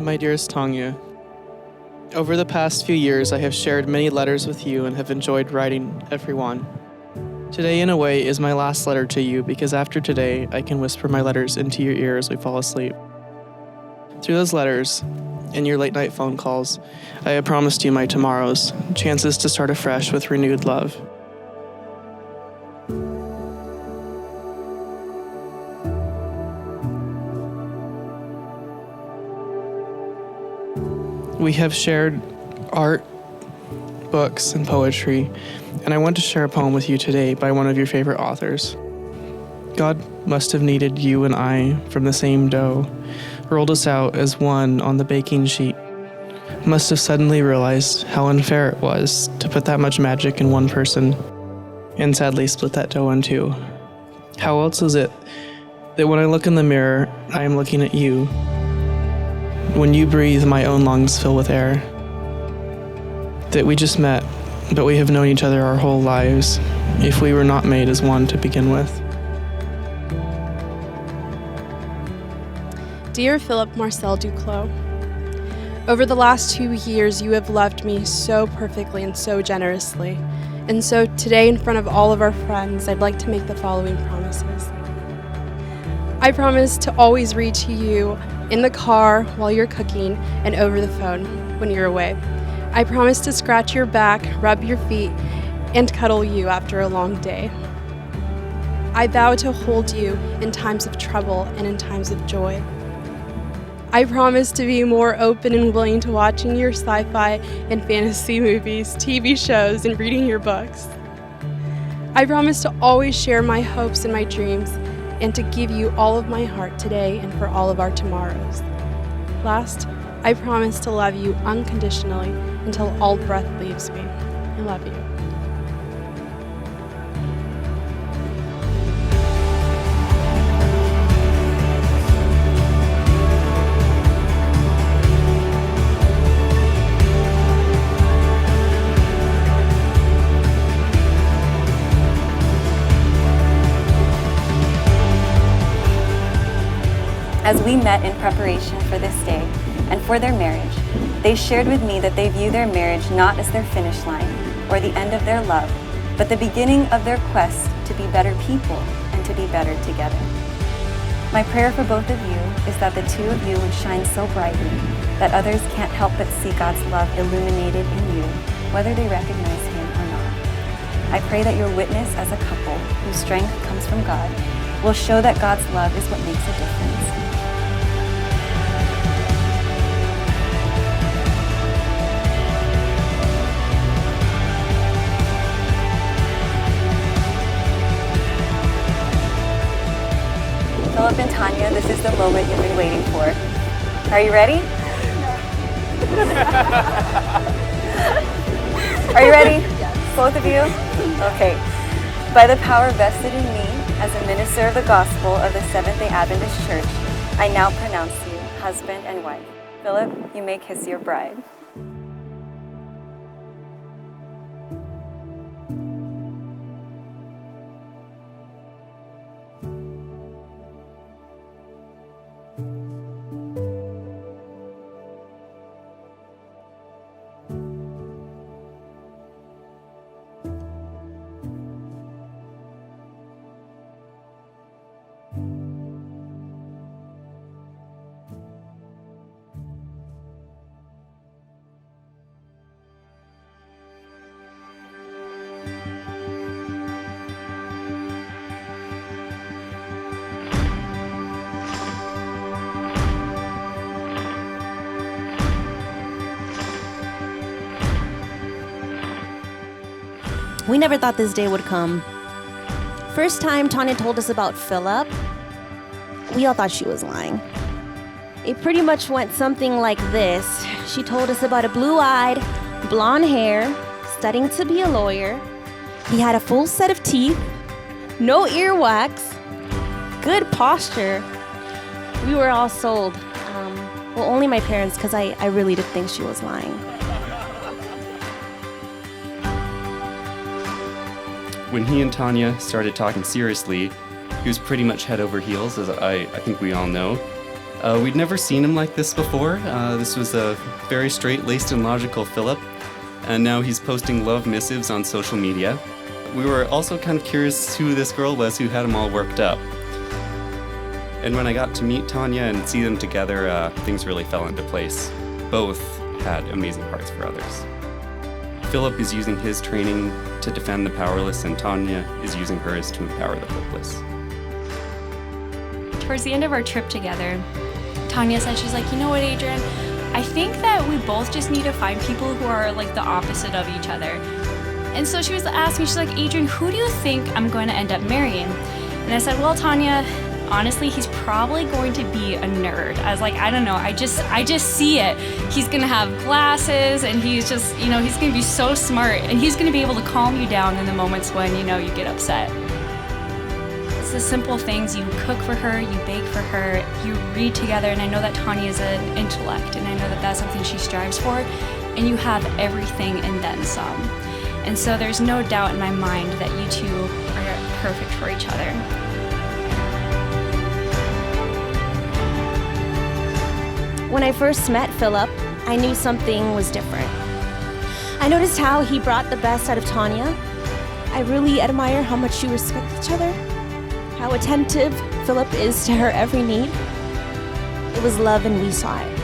My dearest Tania, over the past few years, I have shared many letters with you and have enjoyed writing every one. Today, in a way, is my last letter to you because after today, I can whisper my letters into your ear as we fall asleep. Through those letters and your late-night phone calls, I have promised you my tomorrows, chances to start afresh with renewed love. We have shared art, books, and poetry, and I want to share a poem with you today by one of your favorite authors. God must have kneaded you and I from the same dough, rolled us out as one on the baking sheet. Must have suddenly realized how unfair it was to put that much magic in one person, and sadly split that dough in two. How else is it that when I look in the mirror, I am looking at you? When you breathe, my own lungs fill with air. That we just met, but we have known each other our whole lives, if we were not made as one to begin with. Dear Philip Marcel Duclos, over the last 2 years, you have loved me so perfectly and so generously. And so today, in front of all of our friends, I'd like to make the following promises. I promise to always read to you in the car while you're cooking and over the phone when you're away. I promise to scratch your back, rub your feet, and cuddle you after a long day. I vow to hold you in times of trouble and in times of joy. I promise to be more open and willing to watching your sci-fi and fantasy movies, TV shows, and reading your books. I promise to always share my hopes and my dreams and to give you all of my heart today and for all of our tomorrows. Last, I promise to love you unconditionally until all breath leaves me. I love you. As we met in preparation for this day and for their marriage, they shared with me that they view their marriage not as their finish line or the end of their love, but the beginning of their quest to be better people and to be better together. My prayer for both of you is that the two of you would shine so brightly that others can't help but see God's love illuminated in you, whether they recognize Him or not. I pray that your witness as a couple whose strength comes from God will show that God's love is what makes a difference. Philip and Tania, this is the moment you've been waiting for. Are you ready? Are you ready? Yes. Both of you? Okay. By the power vested in me as a minister of the gospel of the Seventh-day Adventist Church, I now pronounce you husband and wife. Philip, you may kiss your bride. We never thought this day would come. First time Tania told us about Philip, we all thought she was lying. It pretty much went something like this. She told us about a blue-eyed, blonde hair, studying to be a lawyer. He had a full set of teeth, no earwax, good posture. We were all sold. Well, only my parents, because I really did think she was lying. When he and Tania started talking seriously, he was pretty much head over heels, as I think we all know. We'd never seen him like this before. This was a very straight-laced and logical Philip, and now he's posting love missives on social media. We were also kind of curious who this girl was who had him all worked up. And when I got to meet Tania and see them together, things really fell into place. Both had amazing hearts for others. Philip is using his training to defend the powerless, and Tania is using hers to empower the hopeless. Towards the end of our trip together, Tania said, she's like, you know what, Adrian? I think that we both just need to find people who are like the opposite of each other. And so she was asking me, she's like, Adrian, who do you think I'm going to end up marrying? And I said, well, Tania, honestly, he's probably going to be a nerd. I was like, I don't know, I just see it. He's gonna have glasses, and he's just, you know, he's gonna be so smart, and he's gonna be able to calm you down in the moments when, you know, you get upset. It's the simple things. You cook for her, you bake for her, you read together, and I know that Tania is an intellect, and I know that that's something she strives for, and you have everything and then some. And so there's no doubt in my mind that you two are perfect for each other. When I first met Philip, I knew something was different. I noticed how he brought the best out of Tania. I really admire how much you respect each other, how attentive Philip is to her every need. It was love, and we saw it.